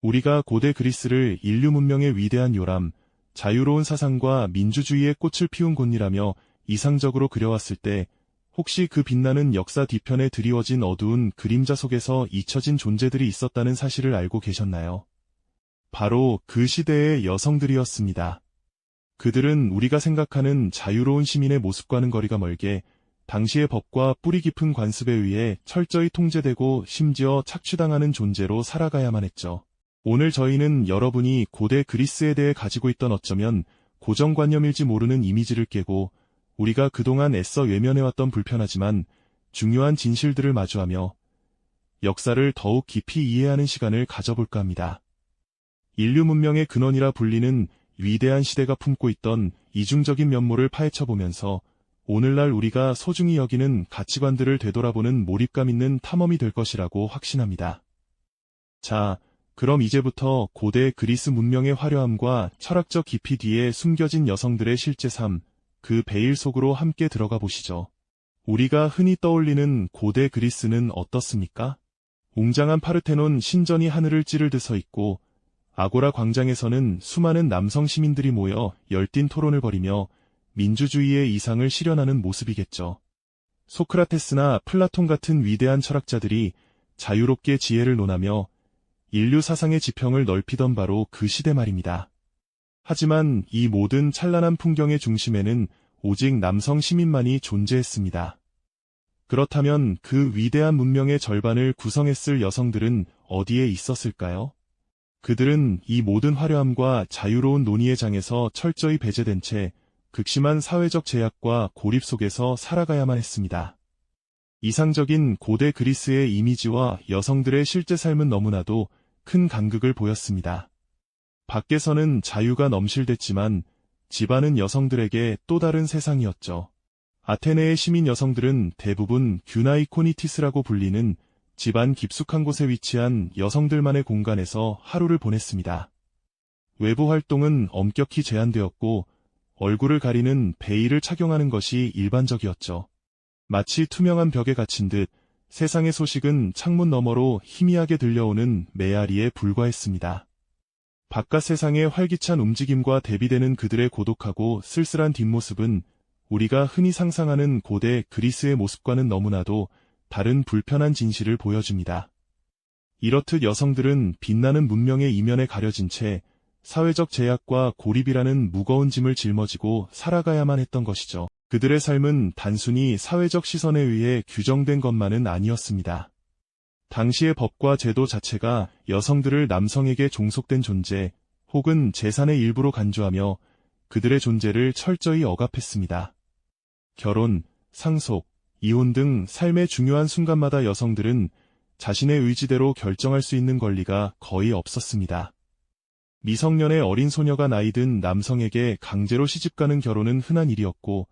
우리가 고대 그리스를 인류 문명의 위대한 요람, 자유로운 사상과 민주주의의 꽃을 피운 곳이라며 이상적으로 그려왔을 때 혹시 그 빛나는 역사 뒤편에 드리워진 어두운 그림자 속에서 잊혀진 존재들이 있었다는 사실을 알고 계셨나요? 바로 그 시대의 여성들이었습니다. 그들은 우리가 생각하는 자유로운 시민의 모습과는 거리가 멀게 당시의 법과 뿌리 깊은 관습에 의해 철저히 통제되고 심지어 착취당하는 존재로 살아가야만 했죠. 오늘 저희는 여러분이 고대 그리스에 대해 가지고 있던 어쩌면 고정관념일지 모르는 이미지를 깨고 우리가 그동안 애써 외면해왔던 불편하지만 중요한 진실들을 마주하며 역사를 더욱 깊이 이해하는 시간을 가져볼까 합니다. 인류 문명의 근원이라 불리는 위대한 시대가 품고 있던 이중적인 면모를 파헤쳐보면서 오늘날 우리가 소중히 여기는 가치관들을 되돌아보는 몰입감 있는 탐험이 될 것이라고 확신합니다. 자, 그럼 이제부터 고대 그리스 문명의 화려함과 철학적 깊이 뒤에 숨겨진 여성들의 실제 삶, 그 베일 속으로 함께 들어가 보시죠. 우리가 흔히 떠올리는 고대 그리스는 어떻습니까? 웅장한 파르테논 신전이 하늘을 찌르듯 서 있고 아고라 광장에서는 수많은 남성 시민들이 모여 열띤 토론을 벌이며 민주주의의 이상을 실현하는 모습이겠죠. 소크라테스나 플라톤 같은 위대한 철학자들이 자유롭게 지혜를 논하며 인류 사상의 지평을 넓히던 바로 그 시대 말입니다. 하지만 이 모든 찬란한 풍경의 중심에는 오직 남성 시민만이 존재했습니다. 그렇다면 그 위대한 문명의 절반을 구성했을 여성들은 어디에 있었을까요? 그들은 이 모든 화려함과 자유로운 논의의 장에서 철저히 배제된 채 극심한 사회적 제약과 고립 속에서 살아가야만 했습니다. 이상적인 고대 그리스의 이미지와 여성들의 실제 삶은 너무나도 큰 간극을 보였습니다. 밖에서는 자유가 넘실댔지만 집안은 여성들에게 또 다른 세상이었죠. 아테네의 시민 여성들은 대부분 규나이코니티스라고 불리는 집안 깊숙한 곳에 위치한 여성들만의 공간에서 하루를 보냈습니다. 외부 활동은 엄격히 제한되었고 얼굴을 가리는 베일을 착용하는 것이 일반적이었죠. 마치 투명한 벽에 갇힌 듯 세상의 소식은 창문 너머로 희미하게 들려오는 메아리에 불과했습니다. 바깥 세상의 활기찬 움직임과 대비되는 그들의 고독하고 쓸쓸한 뒷모습은 우리가 흔히 상상하는 고대 그리스의 모습과는 너무나도 다른 불편한 진실을 보여줍니다. 이렇듯 여성들은 빛나는 문명의 이면에 가려진 채 사회적 제약과 고립이라는 무거운 짐을 짊어지고 살아가야만 했던 것이죠. 그들의 삶은 단순히 사회적 시선에 의해 규정된 것만은 아니었습니다. 당시의 법과 제도 자체가 여성들을 남성에게 종속된 존재 혹은 재산의 일부로 간주하며 그들의 존재를 철저히 억압했습니다. 결혼, 상속, 이혼 등 삶의 중요한 순간마다 여성들은 자신의 의지대로 결정할 수 있는 권리가 거의 없었습니다. 미성년의 어린 소녀가 나이든 남성에게 강제로 시집가는 결혼은 흔한 일이었고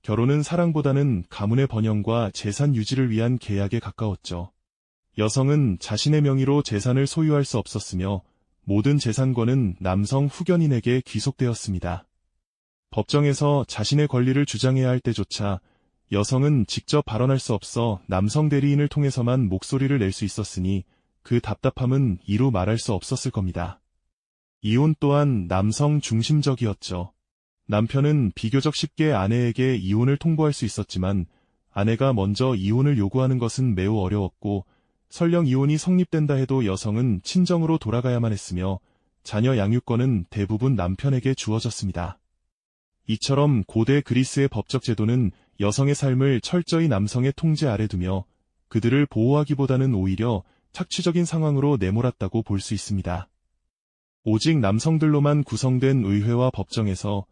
결혼은 사랑보다는 가문의 번영과 재산 유지를 위한 계약에 가까웠죠. 여성은 자신의 명의로 재산을 소유할 수 없었으며 모든 재산권은 남성 후견인에게 귀속되었습니다. 법정에서 자신의 권리를 주장해야 할 때조차 여성은 직접 발언할 수 없어 남성 대리인을 통해서만 목소리를 낼 수 있었으니 그 답답함은 이루 말할 수 없었을 겁니다. 이혼 또한 남성 중심적이었죠. 남편은 비교적 쉽게 아내에게 이혼을 통보할 수 있었지만 아내가 먼저 이혼을 요구하는 것은 매우 어려웠고 설령 이혼이 성립된다 해도 여성은 친정으로 돌아가야만 했으며 자녀 양육권은 대부분 남편에게 주어졌습니다. 이처럼 고대 그리스의 법적 제도는 여성의 삶을 철저히 남성의 통제 아래 두며 그들을 보호하기보다는 오히려 착취적인 상황으로 내몰았다고 볼 수 있습니다. 오직 남성들로만 구성된 의회와 법정에서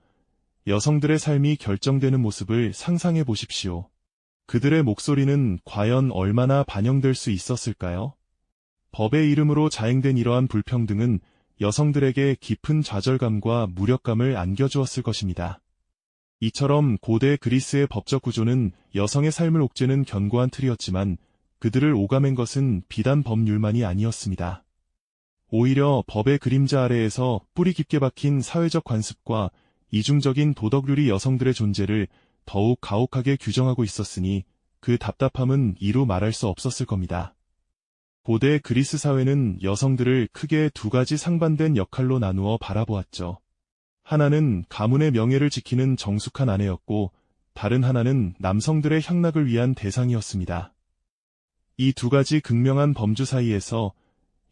여성들의 삶이 결정되는 모습을 상상해 보십시오. 그들의 목소리는 과연 얼마나 반영될 수 있었을까요? 법의 이름으로 자행된 이러한 불평등은 여성들에게 깊은 좌절감과 무력감을 안겨주었을 것입니다. 이처럼 고대 그리스의 법적 구조는 여성의 삶을 옥죄는 견고한 틀이었지만 그들을 오가맨 것은 비단 법률만이 아니었습니다. 오히려 법의 그림자 아래에서 뿌리 깊게 박힌 사회적 관습과 이중적인 도덕률이 여성들의 존재를 더욱 가혹하게 규정하고 있었으니 그 답답함은 이루 말할 수 없었을 겁니다. 고대 그리스 사회는 여성들을 크게 두 가지 상반된 역할로 나누어 바라보았죠. 하나는 가문의 명예를 지키는 정숙한 아내였고, 다른 하나는 남성들의 향락을 위한 대상이었습니다. 이 두 가지 극명한 범주 사이에서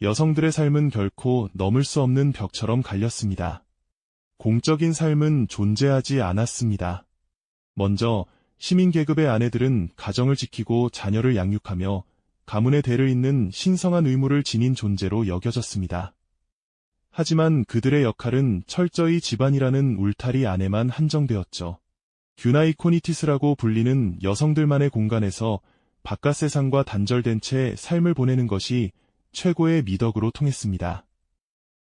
여성들의 삶은 결코 넘을 수 없는 벽처럼 갈렸습니다. 공적인 삶은 존재하지 않았습니다. 먼저 시민 계급의 아내들은 가정을 지키고 자녀를 양육하며 가문의 대를 잇는 신성한 의무를 지닌 존재로 여겨졌습니다. 하지만 그들의 역할은 철저히 집안이라는 울타리 안에만 한정되었죠. 규나이코니티스라고 불리는 여성들만의 공간에서 바깥 세상과 단절된 채 삶을 보내는 것이 최고의 미덕으로 통했습니다.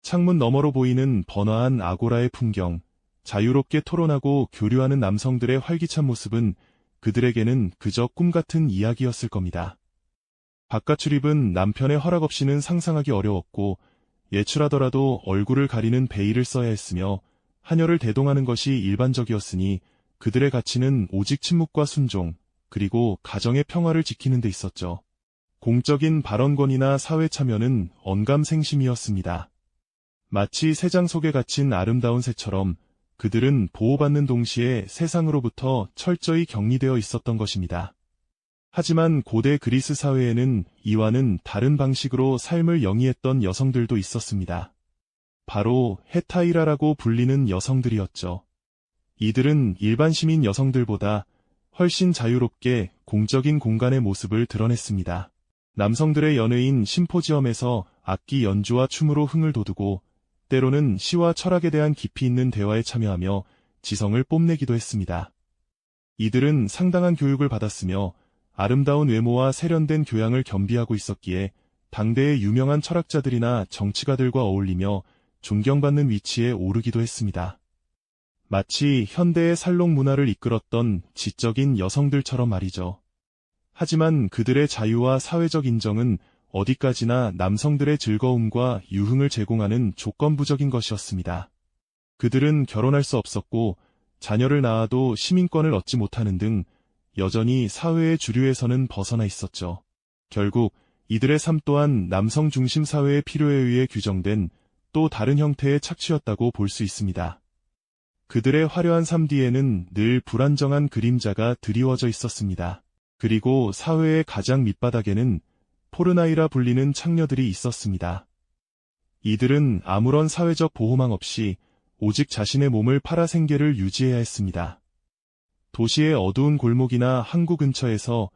창문 너머로 보이는 번화한 아고라의 풍경, 자유롭게 토론하고 교류하는 남성들의 활기찬 모습은 그들에게는 그저 꿈같은 이야기였을 겁니다. 바깥 출입은 남편의 허락 없이는 상상하기 어려웠고, 예출하더라도 얼굴을 가리는 베일을 써야 했으며 하녀를 대동하는 것이 일반적이었으니 그들의 가치는 오직 침묵과 순종, 그리고 가정의 평화를 지키는 데 있었죠. 공적인 발언권이나 사회 참여는 언감생심이었습니다. 마치 새장 속에 갇힌 아름다운 새처럼 그들은 보호받는 동시에 세상으로부터 철저히 격리되어 있었던 것입니다. 하지만 고대 그리스 사회에는 이와는 다른 방식으로 삶을 영위했던 여성들도 있었습니다. 바로 헤타이라라고 불리는 여성들이었죠. 이들은 일반 시민 여성들보다 훨씬 자유롭게 공적인 공간의 모습을 드러냈습니다. 남성들의 연회인 심포지엄에서 악기 연주와 춤으로 흥을 돋우고 때로는 시와 철학에 대한 깊이 있는 대화에 참여하며 지성을 뽐내기도 했습니다. 이들은 상당한 교육을 받았으며 아름다운 외모와 세련된 교양을 겸비하고 있었기에 당대의 유명한 철학자들이나 정치가들과 어울리며 존경받는 위치에 오르기도 했습니다. 마치 현대의 살롱 문화를 이끌었던 지적인 여성들처럼 말이죠. 하지만 그들의 자유와 사회적 인정은 어디까지나 남성들의 즐거움과 유흥을 제공하는 조건부적인 것이었습니다. 그들은 결혼할 수 없었고 자녀를 낳아도 시민권을 얻지 못하는 등 여전히 사회의 주류에서는 벗어나 있었죠. 결국 이들의 삶 또한 남성 중심 사회의 필요에 의해 규정된 또 다른 형태의 착취였다고 볼 수 있습니다. 그들의 화려한 삶 뒤에는 늘 불안정한 그림자가 드리워져 있었습니다. 그리고 사회의 가장 밑바닥에는 포르나이라 불리는 창녀들이 있었습니다. 이들은 아무런 사회적 보호망 없이 오직 자신의 몸을 팔아 생계를 유지해야 했습니다. 도시의 어두운 골목이나 항구 근처에서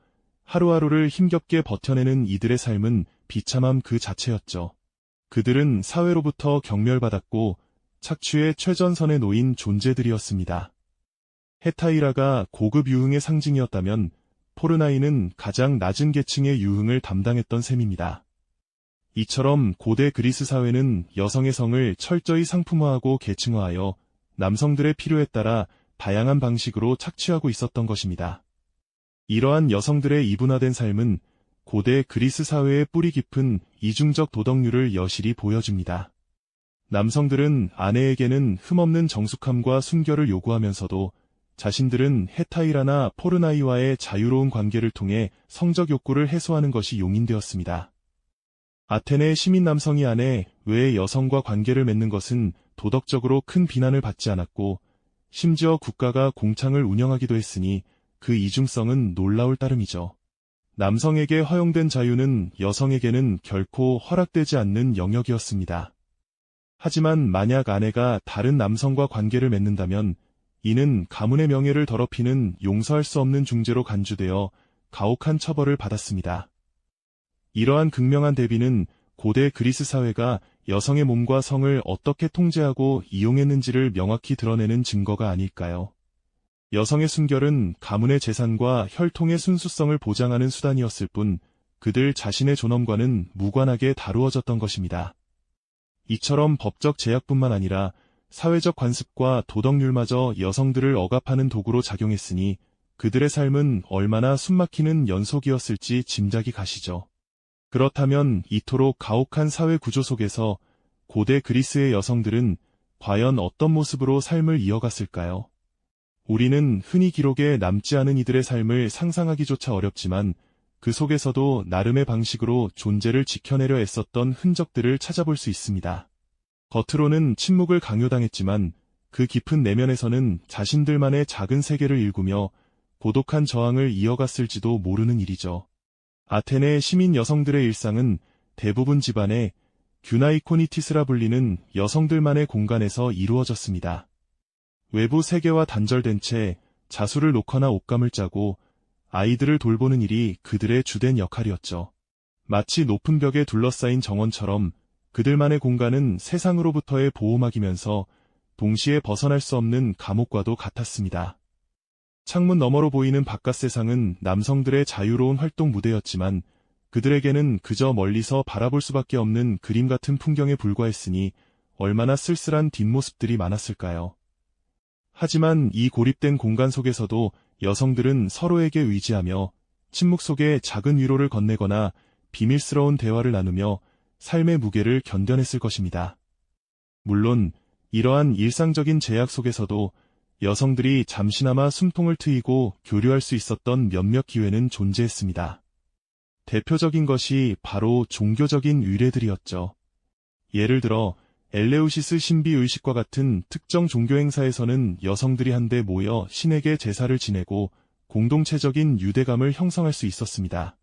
하루하루를 힘겹게 버텨내는 이들의 삶은 비참함 그 자체였죠. 그들은 사회로부터 경멸받았고 착취의 최전선에 놓인 존재들이었습니다. 헤타이라가 고급 유흥의 상징이었다면 포르나이는 가장 낮은 계층의 유흥을 담당했던 셈입니다. 이처럼 고대 그리스 사회는 여성의 성을 철저히 상품화하고 계층화하여 남성들의 필요에 따라 다양한 방식으로 착취하고 있었던 것입니다. 이러한 여성들의 이분화된 삶은 고대 그리스 사회의 뿌리 깊은 이중적 도덕률을 여실히 보여줍니다. 남성들은 아내에게는 흠없는 정숙함과 순결을 요구하면서도 자신들은 헤타이라나 포르나이와의 자유로운 관계를 통해 성적 욕구를 해소하는 것이 용인되었습니다. 아테네 시민 남성이 아내 외의 여성과 관계를 맺는 것은 도덕적으로 큰 비난을 받지 않았고 심지어 국가가 공창을 운영하기도 했으니 그 이중성은 놀라울 따름이죠. 남성에게 허용된 자유는 여성에게는 결코 허락되지 않는 영역이었습니다. 하지만 만약 아내가 다른 남성과 관계를 맺는다면 이는 가문의 명예를 더럽히는 용서할 수 없는 중죄로 간주되어 가혹한 처벌을 받았습니다. 이러한 극명한 대비는 고대 그리스 사회가 여성의 몸과 성을 어떻게 통제하고 이용했는지를 명확히 드러내는 증거가 아닐까요? 여성의 순결은 가문의 재산과 혈통의 순수성을 보장하는 수단이었을 뿐 그들 자신의 존엄과는 무관하게 다루어졌던 것입니다. 이처럼 법적 제약뿐만 아니라 사회적 관습과 도덕률마저 여성들을 억압하는 도구로 작용했으니 그들의 삶은 얼마나 숨막히는 연속이었을지 짐작이 가시죠. 그렇다면 이토록 가혹한 사회 구조 속에서 고대 그리스의 여성들은 과연 어떤 모습으로 삶을 이어갔을까요? 우리는 흔히 기록에 남지 않은 이들의 삶을 상상하기조차 어렵지만 그 속에서도 나름의 방식으로 존재를 지켜내려 애썼던 흔적들을 찾아볼 수 있습니다. 겉으로는 침묵을 강요당했지만 그 깊은 내면에서는 자신들만의 작은 세계를 일구며 고독한 저항을 이어갔을지도 모르는 일이죠. 아테네 시민 여성들의 일상은 대부분 집안에 규나이코니티스라 불리는 여성들만의 공간에서 이루어졌습니다. 외부 세계와 단절된 채 자수를 놓거나 옷감을 짜고 아이들을 돌보는 일이 그들의 주된 역할이었죠. 마치 높은 벽에 둘러싸인 정원처럼 그들만의 공간은 세상으로부터의 보호막이면서 동시에 벗어날 수 없는 감옥과도 같았습니다. 창문 너머로 보이는 바깥 세상은 남성들의 자유로운 활동 무대였지만 그들에게는 그저 멀리서 바라볼 수밖에 없는 그림 같은 풍경에 불과했으니 얼마나 쓸쓸한 뒷모습들이 많았을까요? 하지만 이 고립된 공간 속에서도 여성들은 서로에게 의지하며 침묵 속에 작은 위로를 건네거나 비밀스러운 대화를 나누며 삶의 무게를 견뎌냈을 것입니다. 물론 이러한 일상적인 제약 속에서도 여성들이 잠시나마 숨통을 트이고 교류할 수 있었던 몇몇 기회는 존재했습니다. 대표적인 것이 바로 종교적인 의례들이었죠. 예를 들어 엘레우시스 신비 의식과 같은 특정 종교 행사에서는 여성들이 한데 모여 신에게 제사를 지내고 공동체적인 유대감을 형성할 수 있었습니다.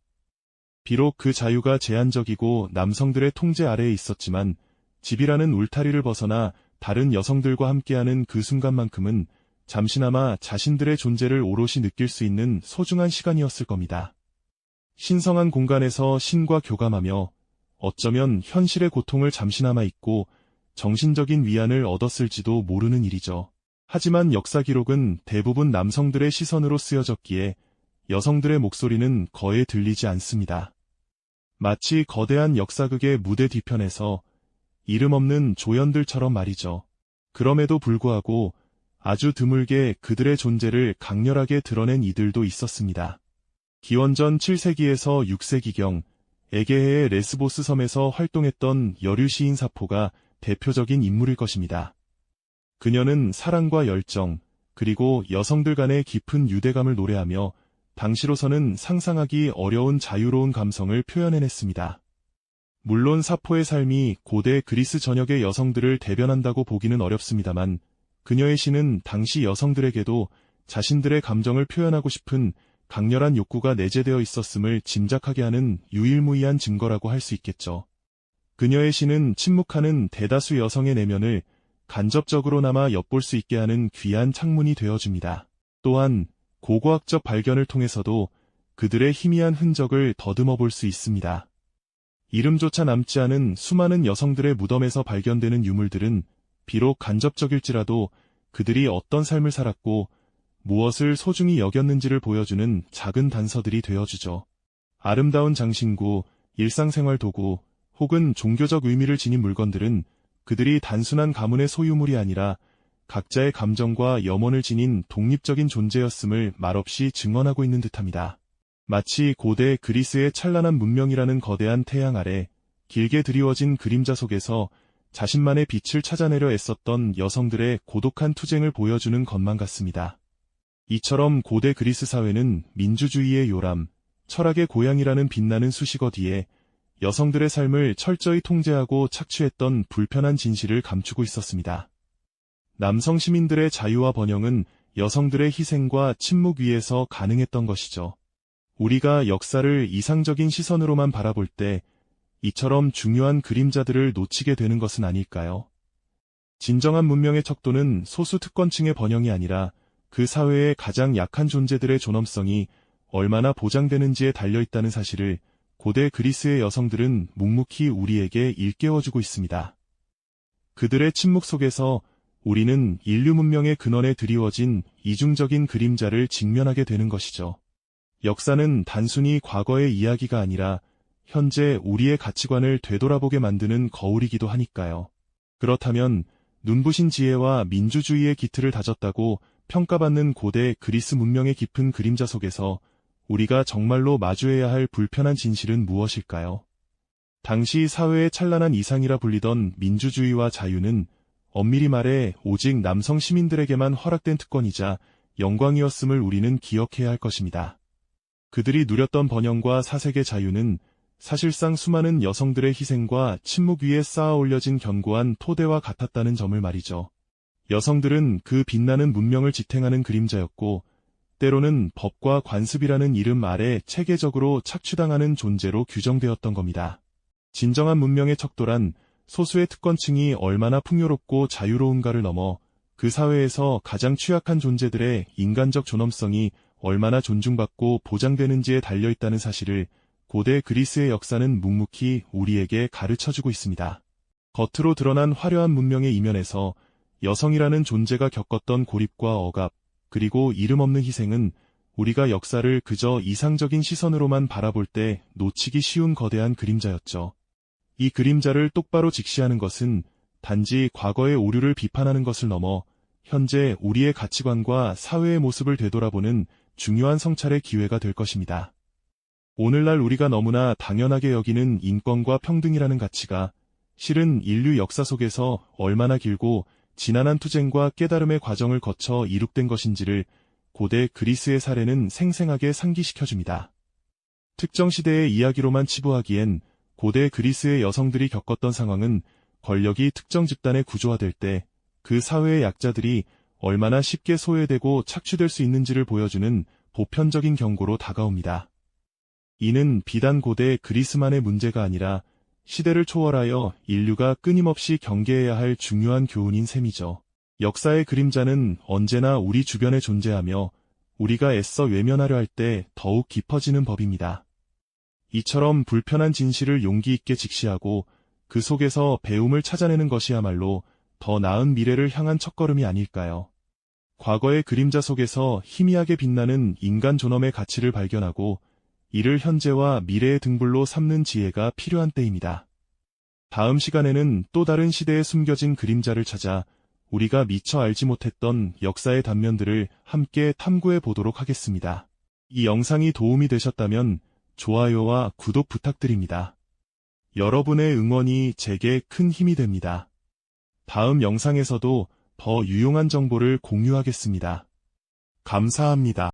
비록 그 자유가 제한적이고 남성들의 통제 아래에 있었지만 집이라는 울타리를 벗어나 다른 여성들과 함께하는 그 순간만큼은 잠시나마 자신들의 존재를 오롯이 느낄 수 있는 소중한 시간이었을 겁니다. 신성한 공간에서 신과 교감하며 어쩌면 현실의 고통을 잠시나마 잊고 정신적인 위안을 얻었을지도 모르는 일이죠. 하지만 역사 기록은 대부분 남성들의 시선으로 쓰여졌기에 여성들의 목소리는 거의 들리지 않습니다. 마치 거대한 역사극의 무대 뒤편에서 이름 없는 조연들처럼 말이죠. 그럼에도 불구하고 아주 드물게 그들의 존재를 강렬하게 드러낸 이들도 있었습니다. 기원전 7세기에서 6세기경 에게해의 레스보스 섬에서 활동했던 여류 시인 사포가 대표적인 인물일 것입니다. 그녀는 사랑과 열정, 그리고 여성들 간의 깊은 유대감을 노래하며 당시로서는 상상하기 어려운 자유로운 감성을 표현해냈습니다. 물론 사포의 삶이 고대 그리스 전역의 여성들을 대변한다고 보기는 어렵습니다만 그녀의 시는 당시 여성들에게도 자신들의 감정을 표현하고 싶은 강렬한 욕구가 내재되어 있었음을 짐작하게 하는 유일무이한 증거라고 할 수 있겠죠. 그녀의 시는 침묵하는 대다수 여성의 내면을 간접적으로나마 엿볼 수 있게 하는 귀한 창문이 되어줍니다. 또한 고고학적 발견을 통해서도 그들의 희미한 흔적을 더듬어 볼 수 있습니다. 이름조차 남지 않은 수많은 여성들의 무덤에서 발견되는 유물들은 비록 간접적일지라도 그들이 어떤 삶을 살았고 무엇을 소중히 여겼는지를 보여주는 작은 단서들이 되어주죠. 아름다운 장신구, 일상생활 도구, 혹은 종교적 의미를 지닌 물건들은 그들이 단순한 가문의 소유물이 아니라 각자의 감정과 염원을 지닌 독립적인 존재였음을 말없이 증언하고 있는 듯합니다. 마치 고대 그리스의 찬란한 문명이라는 거대한 태양 아래 길게 드리워진 그림자 속에서 자신만의 빛을 찾아내려 애썼던 여성들의 고독한 투쟁을 보여주는 것만 같습니다. 이처럼 고대 그리스 사회는 민주주의의 요람, 철학의 고향이라는 빛나는 수식어 뒤에 여성들의 삶을 철저히 통제하고 착취했던 불편한 진실을 감추고 있었습니다. 남성 시민들의 자유와 번영은 여성들의 희생과 침묵 위에서 가능했던 것이죠. 우리가 역사를 이상적인 시선으로만 바라볼 때 이처럼 중요한 그림자들을 놓치게 되는 것은 아닐까요? 진정한 문명의 척도는 소수 특권층의 번영이 아니라 그 사회의 가장 약한 존재들의 존엄성이 얼마나 보장되는지에 달려있다는 사실을 고대 그리스의 여성들은 묵묵히 우리에게 일깨워주고 있습니다. 그들의 침묵 속에서 우리는 인류 문명의 근원에 드리워진 이중적인 그림자를 직면하게 되는 것이죠. 역사는 단순히 과거의 이야기가 아니라 현재 우리의 가치관을 되돌아보게 만드는 거울이기도 하니까요. 그렇다면 눈부신 지혜와 민주주의의 기틀을 다졌다고 평가받는 고대 그리스 문명의 깊은 그림자 속에서 우리가 정말로 마주해야 할 불편한 진실은 무엇일까요? 당시 사회의 찬란한 이상이라 불리던 민주주의와 자유는 엄밀히 말해 오직 남성 시민들에게만 허락된 특권이자 영광이었음을 우리는 기억해야 할 것입니다. 그들이 누렸던 번영과 사색의 자유는 사실상 수많은 여성들의 희생과 침묵 위에 쌓아 올려진 견고한 토대와 같았다는 점을 말이죠. 여성들은 그 빛나는 문명을 지탱하는 그림자였고, 때로는 법과 관습이라는 이름 아래 체계적으로 착취당하는 존재로 규정되었던 겁니다. 진정한 문명의 척도란 소수의 특권층이 얼마나 풍요롭고 자유로운가를 넘어 그 사회에서 가장 취약한 존재들의 인간적 존엄성이 얼마나 존중받고 보장되는지에 달려있다는 사실을 고대 그리스의 역사는 묵묵히 우리에게 가르쳐주고 있습니다. 겉으로 드러난 화려한 문명의 이면에서 여성이라는 존재가 겪었던 고립과 억압, 그리고 이름 없는 희생은 우리가 역사를 그저 이상적인 시선으로만 바라볼 때 놓치기 쉬운 거대한 그림자였죠. 이 그림자를 똑바로 직시하는 것은 단지 과거의 오류를 비판하는 것을 넘어 현재 우리의 가치관과 사회의 모습을 되돌아보는 중요한 성찰의 기회가 될 것입니다. 오늘날 우리가 너무나 당연하게 여기는 인권과 평등이라는 가치가 실은 인류 역사 속에서 얼마나 길고 지난한 투쟁과 깨달음의 과정을 거쳐 이룩된 것인지를 고대 그리스의 사례는 생생하게 상기시켜줍니다. 특정 시대의 이야기로만 치부하기엔 고대 그리스의 여성들이 겪었던 상황은 권력이 특정 집단에 구조화될 때 그 사회의 약자들이 얼마나 쉽게 소외되고 착취될 수 있는지를 보여주는 보편적인 경고로 다가옵니다. 이는 비단 고대 그리스만의 문제가 아니라 시대를 초월하여 인류가 끊임없이 경계해야 할 중요한 교훈인 셈이죠. 역사의 그림자는 언제나 우리 주변에 존재하며 우리가 애써 외면하려 할 때 더욱 깊어지는 법입니다. 이처럼 불편한 진실을 용기 있게 직시하고 그 속에서 배움을 찾아내는 것이야말로 더 나은 미래를 향한 첫걸음이 아닐까요? 과거의 그림자 속에서 희미하게 빛나는 인간 존엄의 가치를 발견하고 이를 현재와 미래의 등불로 삼는 지혜가 필요한 때입니다. 다음 시간에는 또 다른 시대에 숨겨진 그림자를 찾아 우리가 미처 알지 못했던 역사의 단면들을 함께 탐구해 보도록 하겠습니다. 이 영상이 도움이 되셨다면 좋아요와 구독 부탁드립니다. 여러분의 응원이 제게 큰 힘이 됩니다. 다음 영상에서도 더 유용한 정보를 공유하겠습니다. 감사합니다.